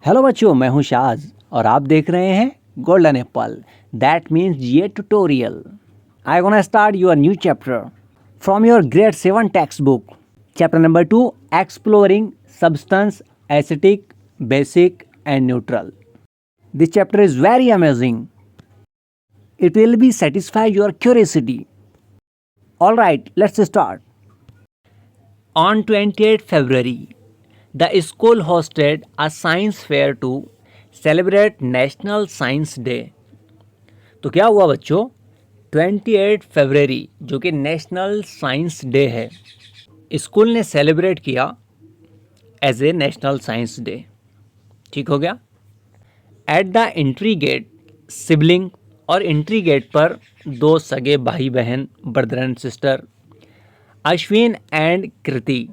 Hello बच्चों, मैं हूं शाज और आप देख रहे हैं गोल्डन एप्पल। दैट मीन्स ये tutorial. I gonna start your new chapter from your grade 7 text book. Chapter number 2, exploring substance, acetic, basic and neutral. This chapter is very amazing. It will be satisfy your curiosity. All right, let's start. On 28th February, the school hosted a science fair to celebrate National Science Day. तो क्या हुआ बच्चों, 28 फरवरी जो कि national science day है, school ने celebrate किया as a national science day. ठीक हो गया. At the entry gate sibling, और एंट्री गेट पर दो सगे भाई बहन, brother and sister, Ashwin and Kriti,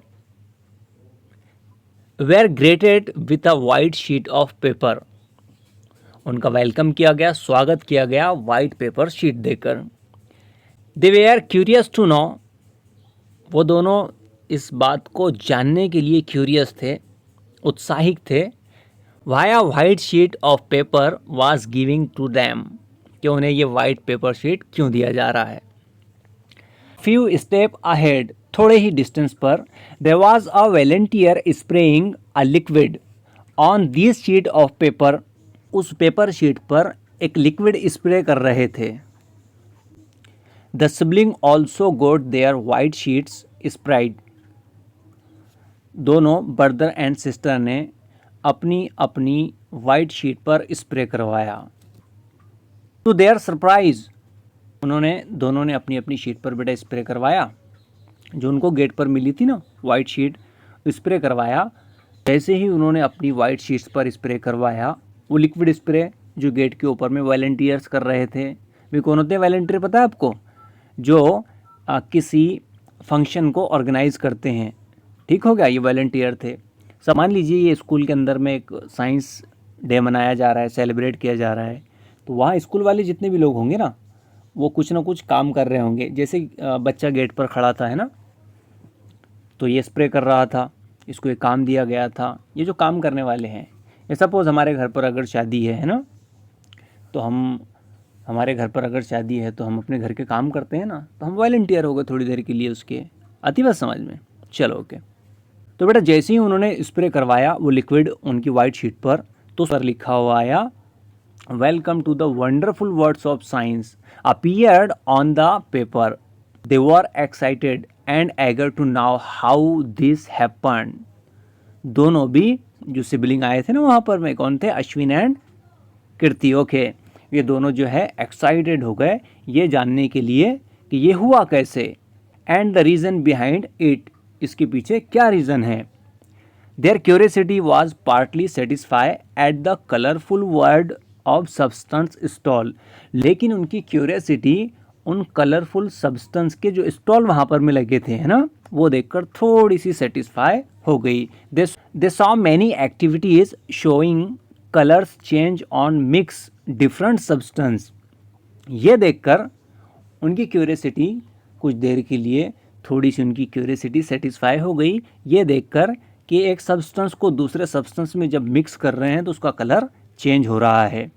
were greeted with a white sheet of paper. उनका वेलकम किया गया, स्वागत किया गया वाइट पेपर शीट देकर. They were curious to know, वो दोनों इस बात को जानने के लिए क्यूरियस थे, उत्साहित थे. Why a white sheet of paper was giving to them, कि उन्हें ये वाइट पेपर शीट क्यों दिया जा रहा है. फ्यू स्टेप अहेड, थोड़े ही डिस्टेंस पर, there was a volunteer spraying a liquid on this sheet of paper. उस पेपर शीट पर एक लिक्विड स्प्रे कर रहे थे. The sibling also got their white sheets sprayed. दोनों ब्रदर एंड सिस्टर ने अपनी अपनी वाइट शीट पर स्प्रे करवाया. टू देयर सरप्राइज, दोनों ने अपनी अपनी शीट पर बेटा स्प्रे करवाया. जो उनको गेट पर मिली थी ना वाइट शीट, स्प्रे करवाया. जैसे ही उन्होंने अपनी वाइट शीट्स पर स्प्रे करवाया, वो लिक्विड स्प्रे जो गेट के ऊपर में वॉलंटियर्स कर रहे थे. वे कौन होते हैं वॉलंटियर, पता है आपको? जो किसी फंक्शन को ऑर्गेनाइज करते हैं. ठीक हो गया, ये वॉलंटियर थे. सब मान लीजिए ये स्कूल के अंदर में एक साइंस डे मनाया जा रहा है, सेलिब्रेट किया जा रहा है. तो वहाँ स्कूल वाले जितने भी लोग होंगे ना, वो कुछ ना कुछ काम कर रहे होंगे. जैसे बच्चा गेट पर खड़ा था, है ना, तो ये स्प्रे कर रहा था, इसको एक काम दिया गया था. ये जो काम करने वाले हैं, ये सपोज़ हमारे घर पर अगर शादी है ना, तो हमारे घर पर अगर शादी है तो हम अपने घर के काम करते हैं ना, तो हम वॉलंटियर हो गए थोड़ी देर के लिए उसके. आती बात समझ में? चलो ओके. तो बेटा जैसे ही उन्होंने स्प्रे करवाया वो लिक्विड उनकी वाइट शीट पर, तो सर लिखा हुआ आया, welcome to the wonderful words of science appeared on the paper. They were excited and eager to know how this happened. दोनों भी जो सिबलिंग आए थे ना वहाँ पर में, कौन थे? Ashwin and Kriti. ओके, ये दोनों जो है एक्साइटेड हो गए ये जानने के लिए कि ये हुआ कैसे, and the reason behind it, इसके पीछे क्या रीज़न है. Their curiosity was partly satisfy at the colourful world of substance stall. लेकिन उनकी क्यूरियोसिटी उन कलरफुल सब्सटेंस के जो स्टॉल वहाँ पर में लगे थे, है ना, वो देखकर थोड़ी सी सेटिस्फाई हो गई. They saw many activities showing colours change on mix different substance. ये देखकर उनकी क्यूरियोसिटी कुछ देर के लिए, थोड़ी सी उनकी क्यूरियोसिटी सेटिस्फाई हो गई ये देखकर कि एक सब्सटेंस को दूसरे सब्सटेंस में जब मिक्स कर रहे हैं तो उसका कलर चेंज हो रहा है.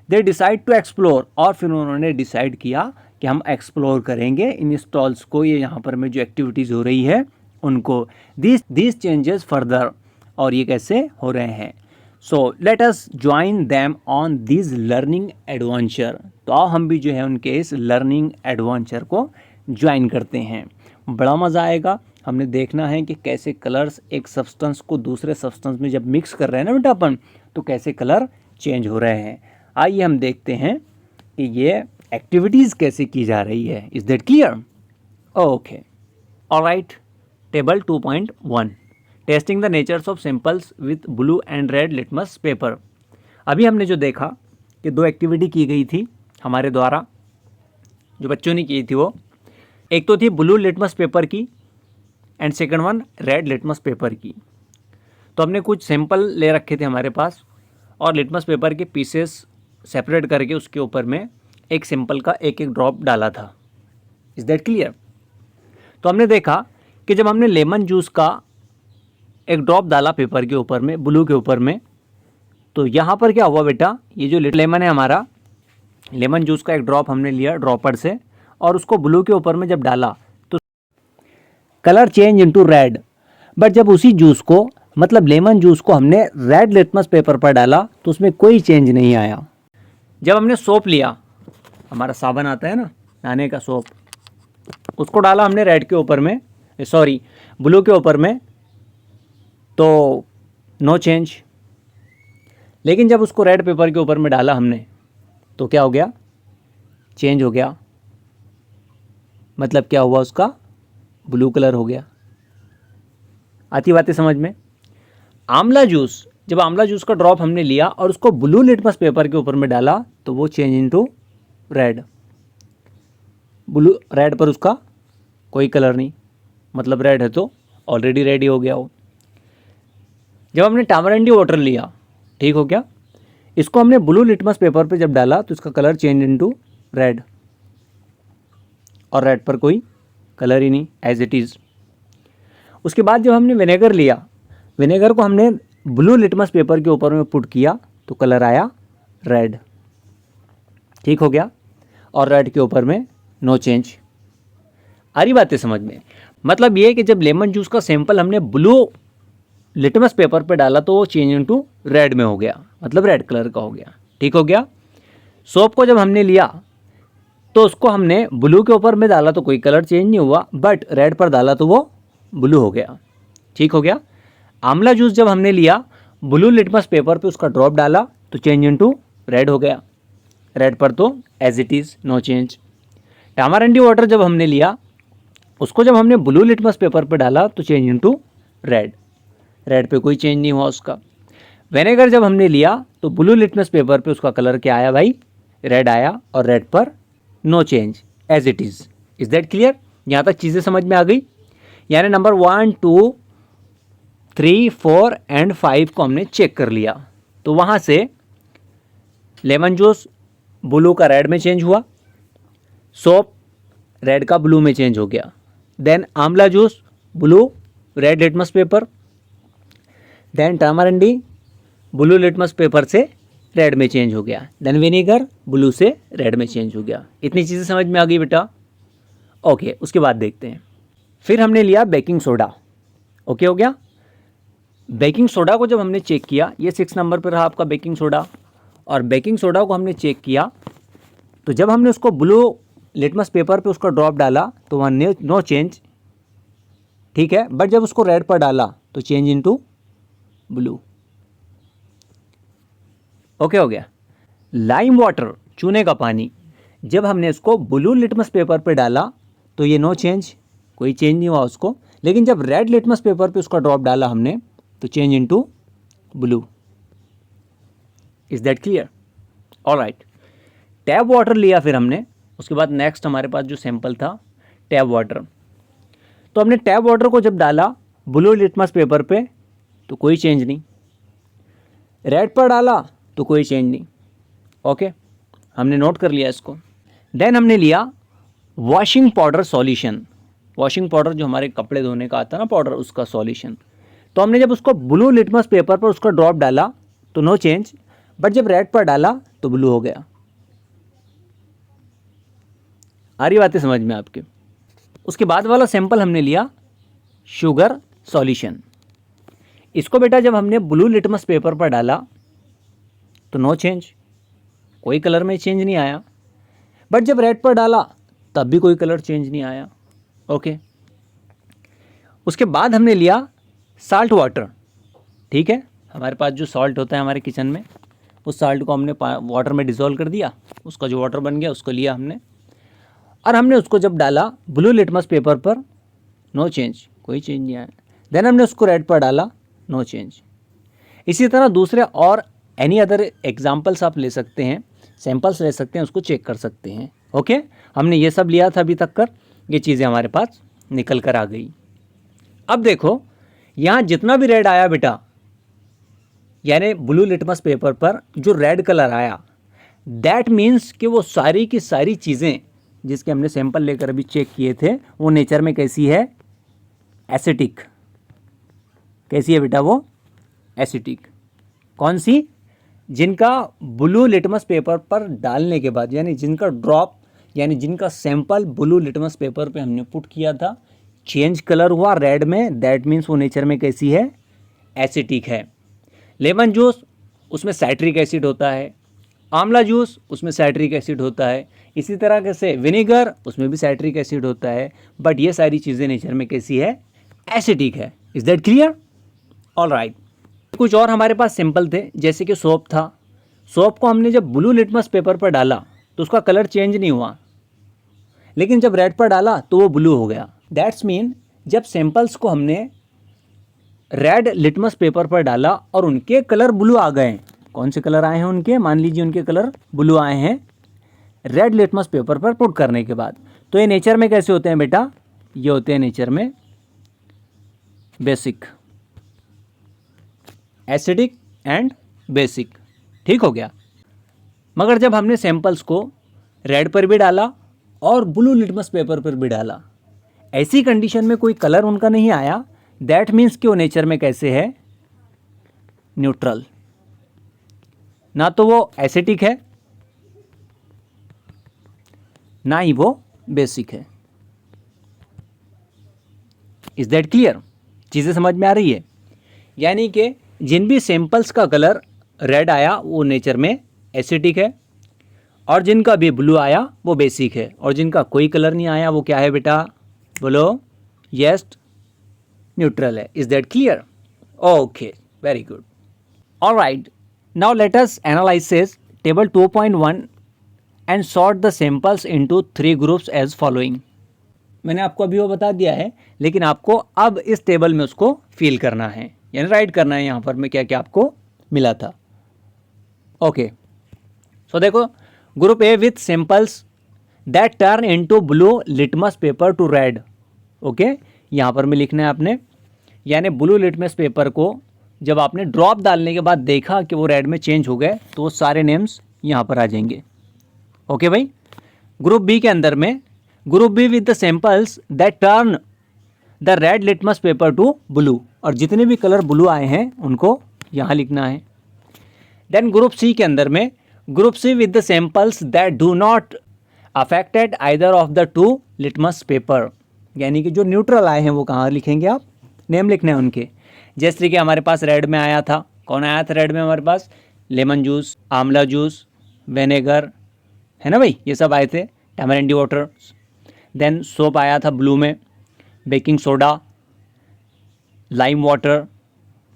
दे डिसाइड टू एक्सप्लोर, और फिर उन्होंने डिसाइड किया कि हम एक्सप्लोर करेंगे इन स्टॉल्स को, ये यहाँ पर में जो एक्टिविटीज़ हो रही है उनको. दिस चेंजेस फर्दर, और ये कैसे हो रहे हैं. So let us join them on this learning adventure. तो आओ हम भी जो है उनके इस लर्निंग एडवेंचर को ज्वाइन करते हैं. बड़ा मज़ा आएगा. हमने देखना है कि कैसे कलर्स एक सब्सटेंस को दूसरे सब्सटेंस में जब मिक्स कर रहे हैं ना बेटा अपन, तो कैसे कलर चेंज हो रहे हैं. आइए हम देखते हैं कि ये एक्टिविटीज़ कैसे की जा रही है. Is that clear? Okay, alright. Table 2.1, testing the natures of symbols with blue and red litmus paper. अभी हमने जो देखा कि दो एक्टिविटी की गई थी हमारे द्वारा, जो बच्चों ने की थी, वो एक तो थी ब्लू लिटमस पेपर की and second one red litmus paper की. तो हमने कुछ सैंपल ले रखे थे हमारे पास, और लिटमस पेपर के पीसेस सेपरेट करके उसके ऊपर में एक सैंपल का एक एक ड्रॉप डाला था. Is that clear? तो हमने देखा कि जब हमने लेमन जूस का एक ड्रॉप डाला पेपर के ऊपर में, ब्लू के ऊपर में, तो यहाँ पर क्या हुआ बेटा, ये जो लेमन है हमारा, लेमन जूस का एक ड्रॉप हमने लिया ड्रॉपर से और उसको ब्लू के ऊपर में जब डाला तो colour change into red. But जब उसी जूस को, मतलब लेमन जूस को हमने रेड लिटमस पेपर पर डाला तो उसमें कोई चेंज नहीं आया। जब हमने सोप लिया, हमारा साबुन आता है ना नहाने का सोप, उसको डाला हमने रेड के ऊपर में, सॉरी ब्लू के ऊपर में, तो नो चेंज। लेकिन जब उसको रेड पेपर के ऊपर में डाला हमने तो क्या हो गया, चेंज हो गया। मतलब क्या हुआ, उसका ब्लू कलर हो गया। आती बातें समझ में। आंवला जूस, जब आंवला जूस का ड्रॉप हमने लिया और उसको ब्लू लिटमस पेपर के ऊपर में डाला तो वो change into red. Blue red पर उसका कोई कलर नहीं, मतलब रेड है तो ऑलरेडी रेड ही हो गया वो। जब हमने टामरंडी वाटर लिया, ठीक हो गया, इसको हमने ब्लू लिटमस पेपर पे जब डाला तो इसका कलर चेंज इनटू रेड, और रेड पर कोई कलर ही नहीं, एज इट इज़। उसके बाद जब हमने विनेगर लिया, विनेगर को हमने ब्लू लिटमस पेपर के ऊपर में पुट किया तो कलर आया रेड, ठीक हो गया, और रेड के ऊपर में नो चेंज। आ रही बातें समझ में। मतलब ये कि जब लेमन जूस का सैंपल हमने ब्लू लिटमस पेपर पे डाला तो वो चेंज इनटू रेड में हो गया, मतलब रेड कलर का हो गया, ठीक हो गया। सोप को जब हमने लिया तो उसको हमने ब्लू के ऊपर में डाला तो कोई कलर चेंज नहीं हुआ, बट रेड पर डाला तो वो ब्लू हो गया, ठीक हो गया। आंवला जूस जब हमने लिया, ब्लू लिटमस पेपर पे उसका ड्रॉप डाला तो चेंज इनटू रेड हो गया, रेड पर तो as it is no change. Tamarind water जब हमने लिया, उसको जब हमने ब्लू लिटमस पेपर पे डाला तो चेंज इनटू रेड, रेड पे कोई चेंज नहीं हुआ उसका। विनेगर जब हमने लिया तो ब्लू लिटमस पेपर पे उसका कलर क्या आया भाई, रेड आया, और रेड पर no change, as it is. Is that clear? यहाँ तक चीज़ें समझ में आ गई। यानी नंबर 1, 2, 3, 4 एंड 5 को हमने चेक कर लिया। तो वहाँ से लेमन जूस ब्लू का रेड में चेंज हुआ, सोप रेड का ब्लू में चेंज हो गया, देन आंवला juice blue red litmus paper, then tamarind blue litmus paper से रेड में चेंज हो गया, देन विनेगर ब्लू से रेड में चेंज हो गया। इतनी चीज़ें समझ में आ गई बेटा? ओके, उसके बाद देखते हैं। फिर हमने लिया बेकिंग सोडा, ओके हो गया। बेकिंग सोडा को जब हमने चेक किया, ये 6 नंबर पर रहा आपका बेकिंग सोडा, और बेकिंग सोडा को हमने चेक किया तो जब हमने उसको ब्लू लिटमस पेपर पे उसका ड्रॉप डाला तो वहाँ नो चेंज, ठीक है, बट जब उसको रेड पर डाला तो चेंज इनटू ब्लू, ओके हो गया। लाइम वाटर, चूने का पानी, जब हमने इसको ब्लू लिटमस पेपर पे डाला तो ये नो चेंज, कोई चेंज नहीं हुआ उसको, लेकिन जब रेड लिटमस पेपर पे उसका ड्रॉप डाला हमने तो change into blue. Is that clear? Alright. Tap water लिया फिर हमने, उसके बाद नेक्स्ट हमारे पास जो सैंपल था टैप वाटर, तो हमने टैप वाटर को जब डाला ब्लू लिटमस पेपर पे तो कोई चेंज नहीं, रेड पर डाला तो कोई चेंज नहीं, ओके, हमने नोट कर लिया इसको। देन हमने लिया washing powder solution, washing powder जो हमारे कपड़े धोने का आता है ना पाउडर, उसका सॉल्यूशन। तो हमने जब उसको ब्लू लिटमस पेपर पर उसका ड्रॉप डाला तो नो चेंज, बट जब रेड पर डाला तो ब्लू हो गया। आ रही बातें समझ में आपके? उसके बाद वाला सैंपल हमने लिया शुगर सॉल्यूशन, इसको बेटा जब हमने ब्लू लिटमस पेपर पर डाला तो नो चेंज, कोई कलर में चेंज नहीं आया, बट जब रेड पर डाला तब भी कोई कलर चेंज नहीं आया, ओके। उसके बाद हमने लिया साल्ट वाटर, ठीक है, हमारे पास जो सॉल्ट होता है हमारे किचन में, उस साल्ट को हमने वाटर में डिज़ोल्व कर दिया, उसका जो वाटर बन गया उसको लिया हमने, और हमने उसको जब डाला ब्लू लिटमस पेपर पर नो चेंज, कोई चेंज नहीं आया, देन हमने उसको रेड पर डाला नो चेंज। इसी तरह दूसरे और एनी अदर एग्जाम्पल्स आप ले सकते हैं, सैंपल्स ले सकते हैं, उसको चेक कर सकते हैं, ओके। हमने ये सब लिया था अभी तक कर, ये चीज़ें हमारे पास निकल कर आ गई। अब देखो यहाँ जितना भी रेड आया बेटा, यानी ब्लू लिटमस पेपर पर जो रेड कलर आया, दैट मीन्स कि वो सारी की सारी चीज़ें जिसके हमने सैंपल लेकर अभी चेक किए थे वो नेचर में कैसी है, एसिटिक। कैसी है बेटा वो? एसिटिक। कौन सी? जिनका ब्लू लिटमस पेपर पर डालने के बाद, यानी जिनका ड्रॉप यानी जिनका सैंपल ब्लू लिटमस पेपर पे हमने पुट किया था, चेंज कलर हुआ रेड में, दैट मीन्स वो नेचर में कैसी है, एसिटिक है। लेमन जूस उसमें साइट्रिक एसिड होता है, आंवला जूस उसमें साइट्रिक एसिड होता है, इसी तरह से विनेगर उसमें भी साइट्रिक एसिड होता है, बट ये सारी चीज़ें नेचर में कैसी है, एसिडिक है। Is that clear? All right. कुछ और हमारे पास सिंपल थे, जैसे कि सोप था। सोप को हमने जब ब्लू लिटमस पेपर पर डाला तो उसका कलर चेंज नहीं हुआ, लेकिन जब रेड पर डाला तो वो ब्लू हो गया। दैट्स मीन जब सैंपल्स को हमने रेड लिटमस पेपर पर डाला और उनके कलर ब्लू आ गए, कौन से कलर आए हैं उनके, मान लीजिए उनके कलर ब्लू आए हैं रेड लिटमस पेपर पर पुट करने के बाद, तो ये नेचर में कैसे होते हैं बेटा, ये होते हैं नेचर में बेसिक, एसिडिक एंड बेसिक। ठीक हो गया। मगर जब हमने सैंपल्स को रेड पर भी डाला और ब्लू लिटमस पेपर पर भी डाला, ऐसी कंडीशन में कोई कलर उनका नहीं आया, दैट मीन्स कि वो नेचर में कैसे है, न्यूट्रल। ना तो वो एसिटिक है ना ही वो बेसिक है। Is that clear? चीज़ें समझ में आ रही है? यानी कि जिन भी सैंपल्स का कलर रेड आया वो नेचर में एसिटिक है, और जिनका भी ब्लू आया वो बेसिक है, और जिनका कोई कलर नहीं आया वो क्या है बेटा, बोलो? यस, न्यूट्रल है। Is that clear? Okay, very good. All right, now let us analyse table 2.1 and sort the samples into 3 groups as following. मैंने आपको अभी वो बता दिया है, लेकिन आपको अब इस टेबल में उसको फिल करना है, यानी राइट करना है यहाँ पर मैं क्या क्या आपको मिला था। ओके, सो देखो, group A with samples that turn into blue litmus paper two red. Okay, यहाँ पर में लिखना है आपने, यानी ब्लू लिटमस पेपर को जब आपने ड्रॉप डालने के बाद देखा कि वो रेड में चेंज हो गए, तो वो सारे नेम्स यहाँ पर आ जाएंगे। ओके भाई। ग्रुप बी के अंदर में, group be with the samples that turn the red litmus paper two blue, और जितने भी कलर ब्लू आए हैं उनको यहाँ लिखना है। देन ग्रुप सी के अंदर में, group C with the samples that do not affected either of the 2 litmus paper, यानी कि जो न्यूट्रल आए हैं वो कहाँ लिखेंगे आप, नेम लिखने हैं उनके। जैसे कि हमारे पास रेड में आया था, कौन आया था रेड में हमारे पास, लेमन जूस, आंवला जूस, विनेगर, है ना भाई, ये सब आए थे, टैमरिंडी वाटर। देन सोप आया था ब्लू में, baking soda, lime water,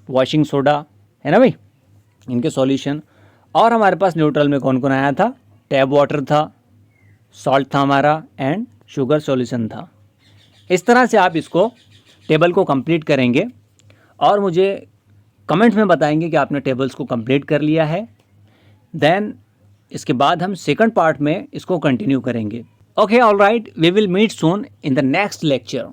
washing soda, है ना भाई, इनके सॉल्यूशन। और हमारे पास न्यूट्रल में कौन कौन आया था, टैप वाटर था, सॉल्ट था हमारा, एंड शुगर सॉल्यूशन था। इस तरह से आप इसको टेबल को कंप्लीट करेंगे और मुझे कमेंट में बताएंगे कि आपने टेबल्स को कंप्लीट कर लिया है। देन इसके बाद हम सेकंड पार्ट में इसको कंटिन्यू करेंगे। Okay, all right, we will meet soon in the next lecture.